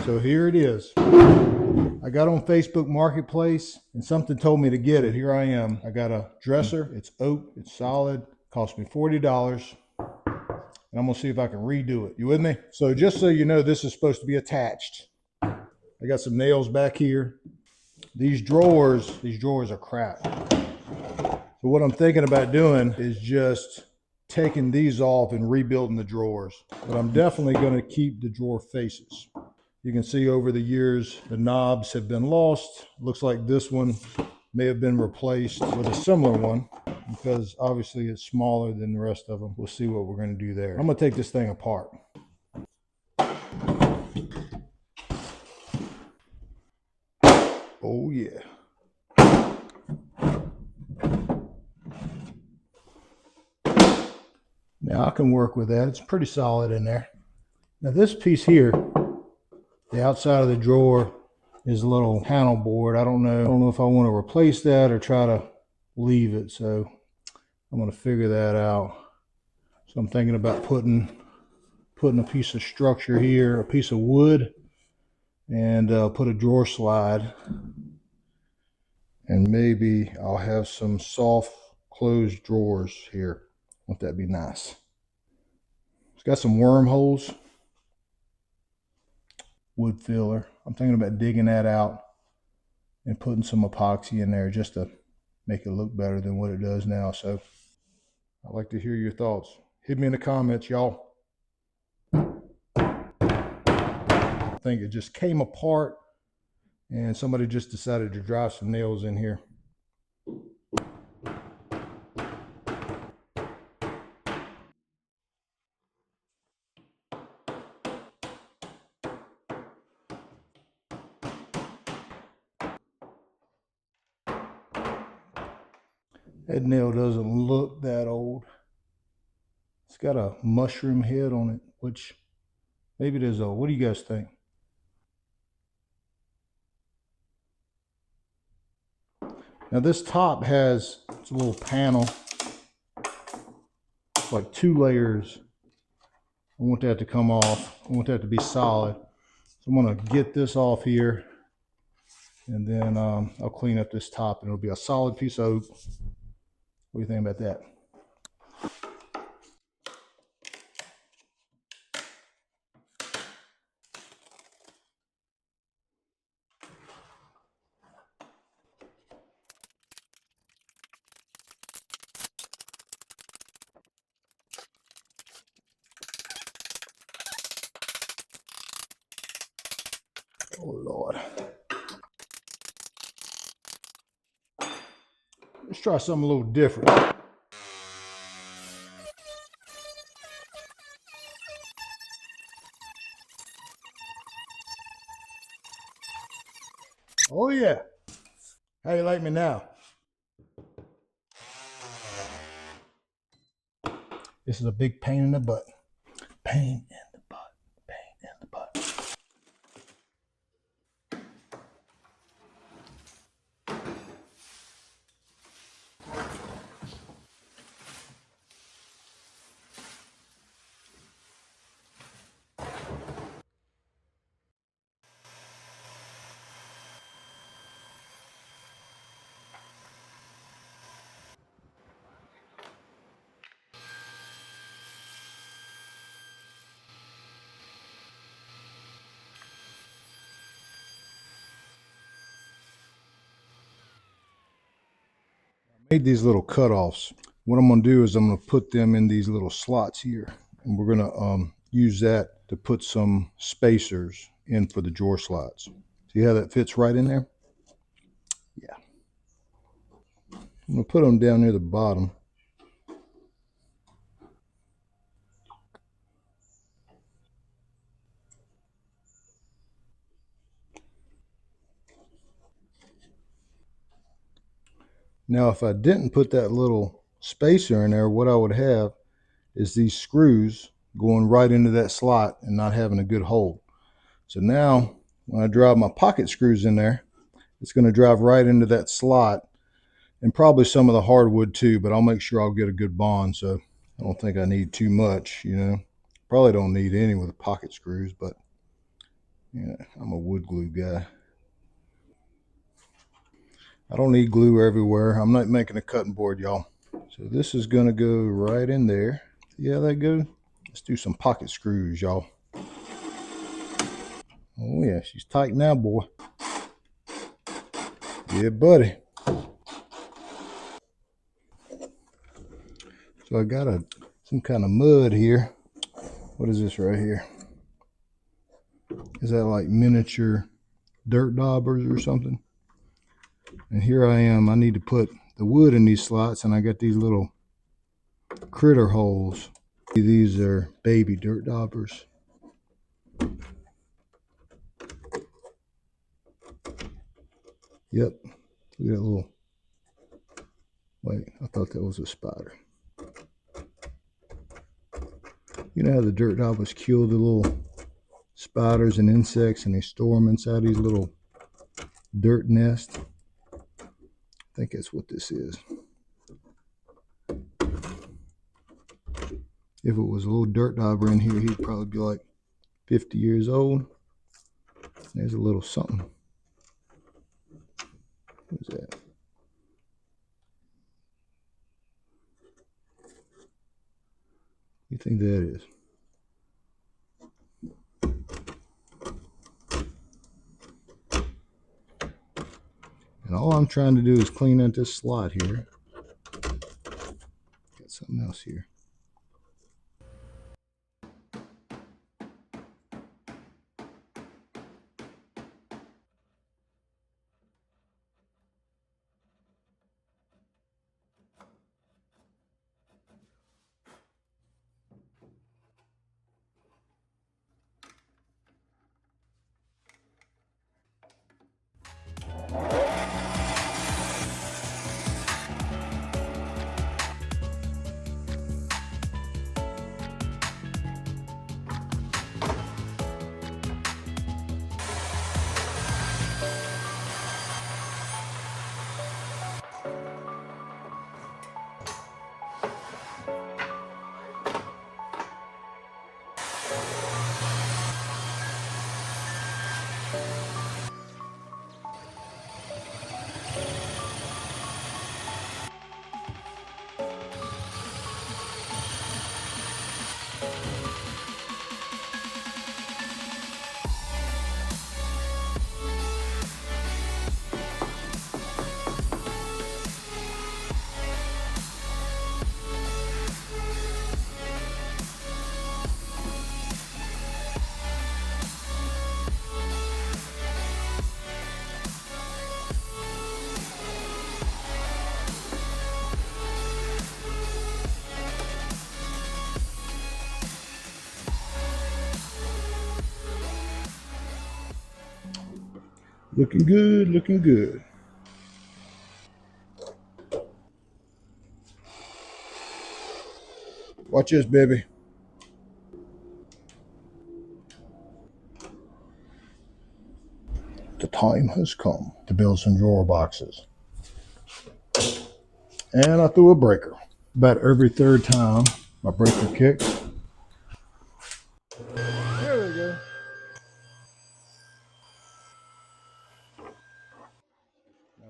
So here it is. I got on Facebook Marketplace and something told me to get it. Here I am. I got a dresser. It's oak. It's solid. Cost me $40. And I'm gonna see if I can redo it. You with me? So just so you know, this is supposed to be attached. I got some nails back here. These drawers are crap. So what I'm thinking about doing is just taking these off and rebuilding the drawers. But I'm definitely gonna keep the drawer faces. You can see over the years, the knobs have been lost. Looks like this one may have been replaced with a similar one because obviously it's smaller than the rest of them. We'll see what we're going to do there. I'm going to take this thing apart. Oh yeah. Now I can work with that. It's pretty solid in there. Now this piece here, the outside of the drawer is a little panel board. I don't know if I want to replace that or try to leave it. So I'm going to figure that out. So I'm thinking about putting a piece of structure here, a piece of wood, and put a drawer slide. And maybe I'll have some soft closed drawers here. Won't that be nice? It's got some wormholes. Wood filler. I'm thinking about digging that out and putting some epoxy in there just to make it look better than what it does now. So I'd like to hear your thoughts. Hit me in the comments, y'all. I think it just came apart and somebody just decided to drive some nails in here. That nail doesn't look that old. It's got a mushroom head on it, which maybe it is old. What do you guys think? Now this top has a little panel, like 2 layers. I want that to come off. I want that to be solid. So I'm gonna get this off here and then I'll clean up this top and it'll be a solid piece of oak. What do you think about that? Oh Lord. Let's try something a little different. Oh yeah. How you like me now? This is a big pain in the butt. Pain in the butt. Pain in the butt. Made these little cutoffs. What I'm going to do is I'm going to put them in these little slots here, and we're going to use that to put some spacers in for the drawer slots. See how that fits right in there? Yeah. I'm going to put them down near the bottom. Now, if I didn't put that little spacer in there, what I would have is these screws going right into that slot and not having a good hold. So now, when I drive my pocket screws in there, it's going to drive right into that slot and probably some of the hardwood too, but I'll make sure I'll get a good bond. So I don't think I need too much, you know. Probably don't need any with the pocket screws, but Yeah, I'm a wood glue guy. I don't need glue everywhere. I'm not making a cutting board, y'all. So this is gonna go right in there. See how that goes? Let's do some pocket screws, y'all. Oh yeah, she's tight now, boy. Yeah, buddy. So I got some kind of mud here. What is this right here? Is that like miniature dirt daubers or something? And here I am. I need to put the wood in these slots, and I got these little critter holes. These are baby dirt daubers. Yep. We got a little. Wait, I thought that was a spider. You know how the dirt daubers kill the little spiders and insects, and they store them inside these little dirt nests? I think that's what this is. If it was a little dirt dauber in here, he'd probably be like 50 years old. There's a little something. What is that? What do you think that is? And all I'm trying to do is clean out this slot here. Got something else here. Looking good, looking good. Watch this, baby. The time has come to build some drawer boxes. And I threw a breaker. About every third time my breaker kicks. There we go.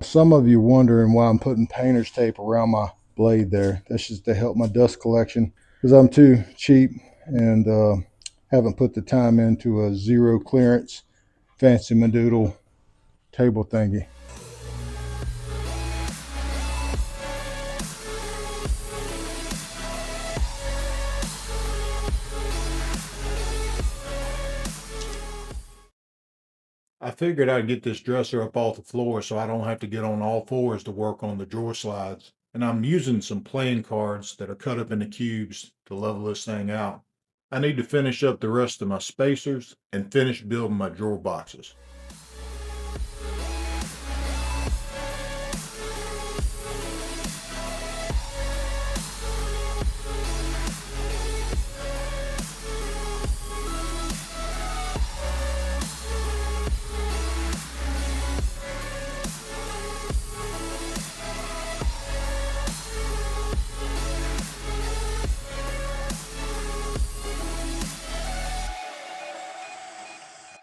Some of you wondering why I'm putting painter's tape around my blade there. That's just to help my dust collection, because I'm too cheap and haven't put the time into a zero clearance fancy madoodle table thingy. I figured I'd get this dresser up off the floor so I don't have to get on all fours to work on the drawer slides. And I'm using some playing cards that are cut up into cubes to level this thing out. I need to finish up the rest of my spacers and finish building my drawer boxes.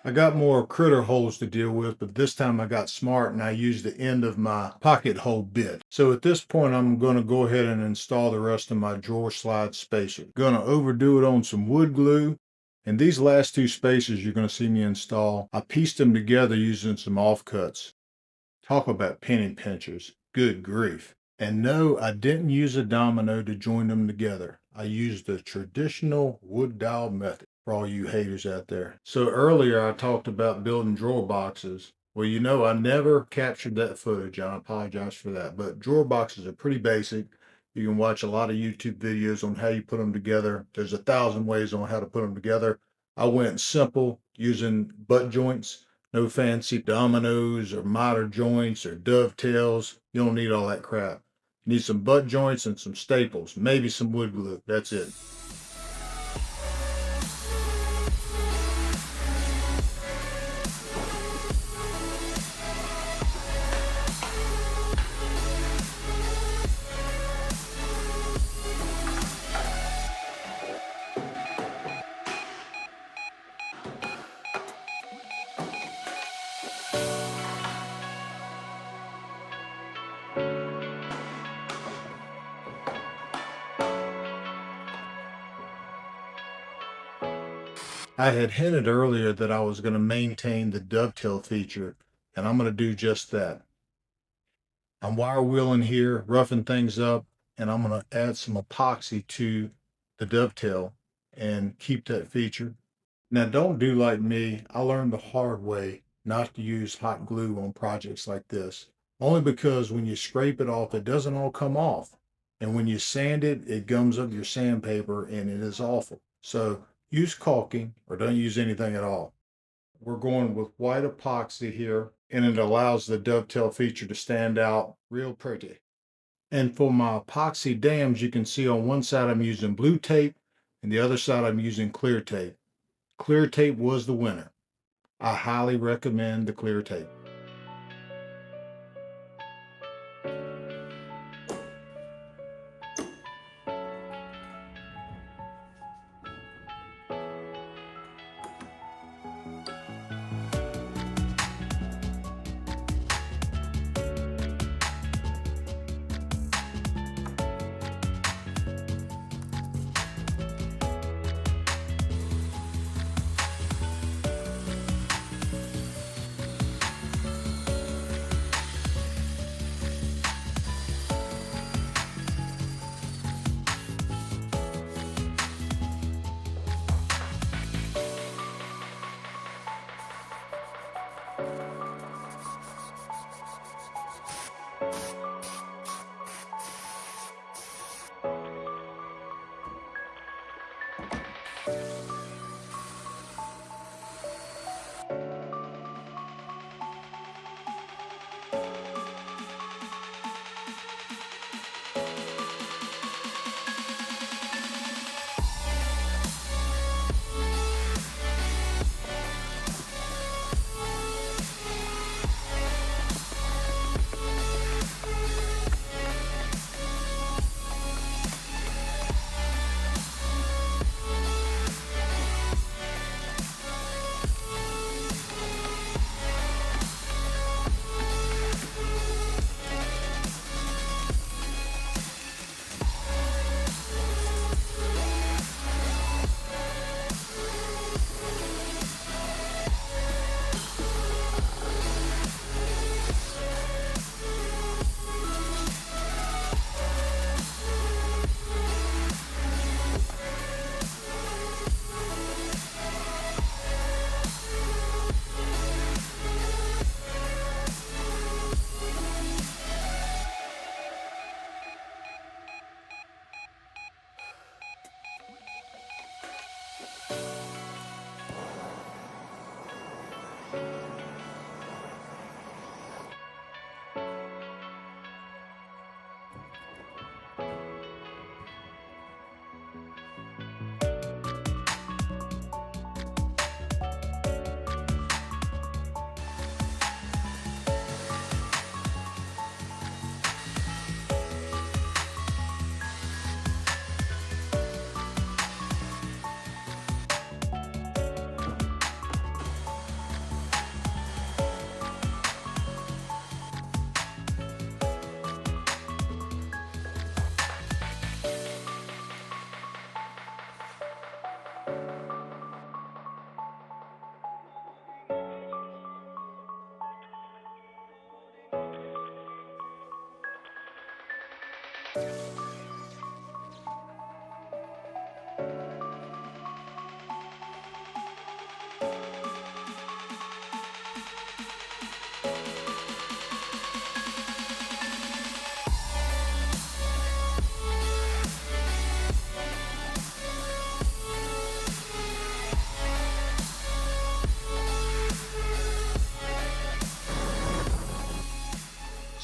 I got more critter holes to deal with, but this time I got smart and I used the end of my pocket hole bit. So at this point, I'm going to go ahead and install the rest of my drawer slide spacer. Going to overdo it on some wood glue. And these last two spacers you're going to see me install, I pieced them together using some offcuts. Talk about penny pinchers. Good grief. And no, I didn't use a domino to join them together. I used the traditional wood dowel method for all you haters out there. So earlier I talked about building drawer boxes. Well, you know, I never captured that footage. I apologize for that. But drawer boxes are pretty basic. You can watch a lot of YouTube videos on how you put them together. There's 1,000 ways on how to put them together. I went simple using butt joints. No fancy dominoes or miter joints or dovetails. You don't need all that crap. You need some butt joints and some staples, maybe some wood glue. That's it. I had hinted earlier that I was going to maintain the dovetail feature, and I'm going to do just that. I'm wire wheeling here, roughing things up, and I'm going to add some epoxy to the dovetail and keep that feature. Now, don't do like me. I learned the hard way not to use hot glue on projects like this, only because when you scrape it off, it doesn't all come off. And when you sand it, it gums up your sandpaper and it is awful. So use caulking or don't use anything at all. We're going with white epoxy here, and it allows the dovetail feature to stand out real pretty. And for my epoxy dams, you can see on one side I'm using blue tape and the other side I'm using clear tape. Clear tape was the winner. I highly recommend the clear tape.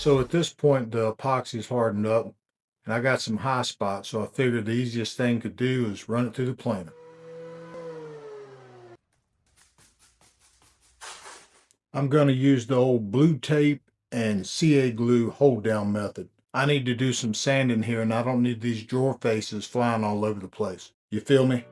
So at this point, the epoxy's hardened up and I got some high spots, so I figured the easiest thing to do is run it through the planer. I'm going to use the old blue tape and CA glue hold down method. I need to do some sanding here and I don't need these drawer faces flying all over the place. You feel me?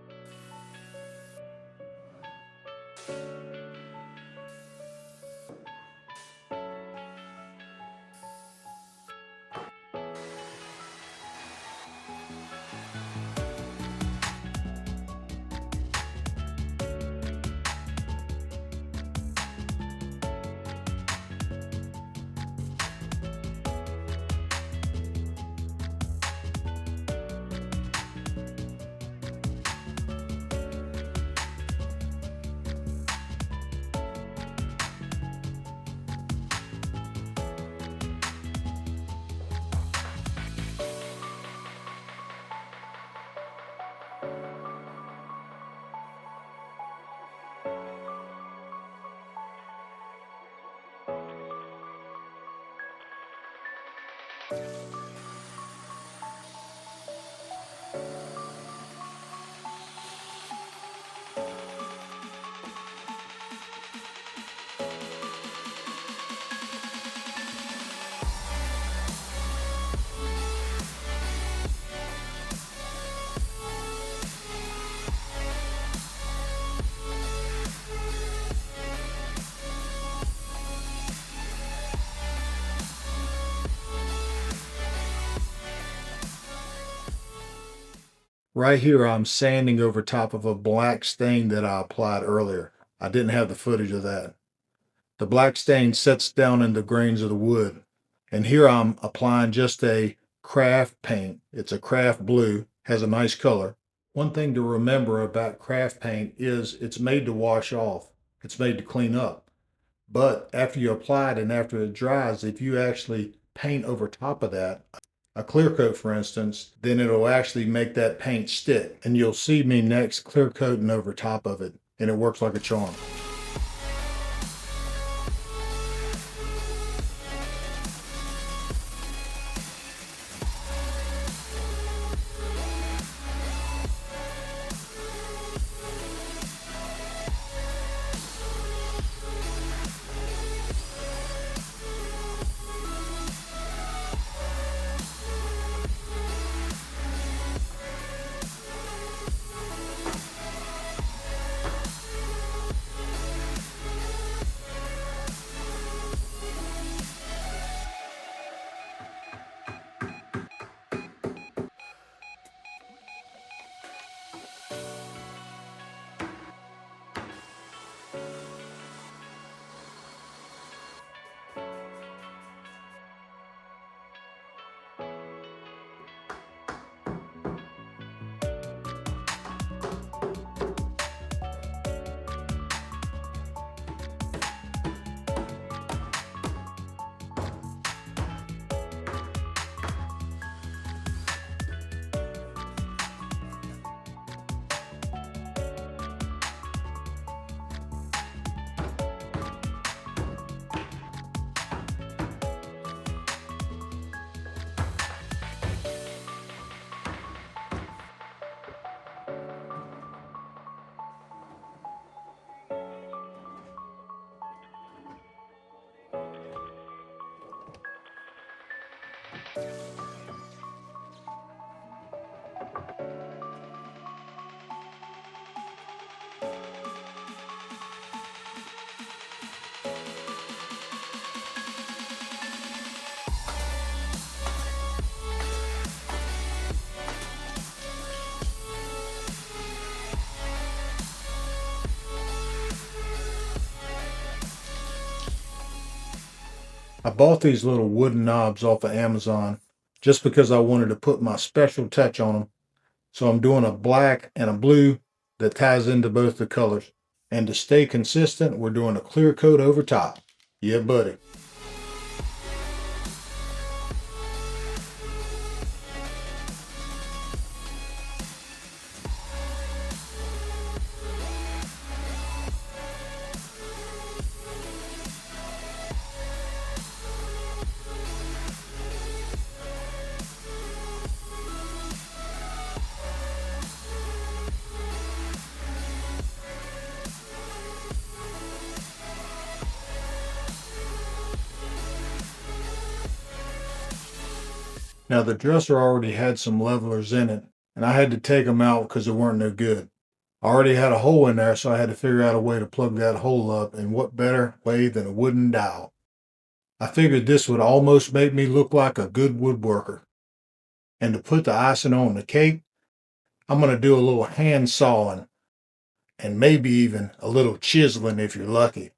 Right here, I'm sanding over top of a black stain that I applied earlier. I didn't have the footage of that. The black stain sets down in the grains of the wood. And here I'm applying just a craft paint. It's a craft blue, has a nice color. One thing to remember about craft paint is it's made to wash off. It's made to clean up. But after you apply it and after it dries, if you actually paint over top of that, a clear coat for instance, then it'll actually make that paint stick. And you'll see me next clear coating over top of it, and it works like a charm. I bought these little wooden knobs off of Amazon. just because I wanted to put my special touch on them. So I'm doing a black and a blue that ties into both the colors. And to stay consistent, we're doing a clear coat over top. Yeah, buddy. Now the dresser already had some levelers in it, and I had to take them out because they weren't no good. I already had a hole in there, so I had to figure out a way to plug that hole up, and what better way than a wooden dowel. I figured this would almost make me look like a good woodworker. And to put the icing on the cake, I'm going to do a little hand sawing and maybe even a little chiseling if you're lucky.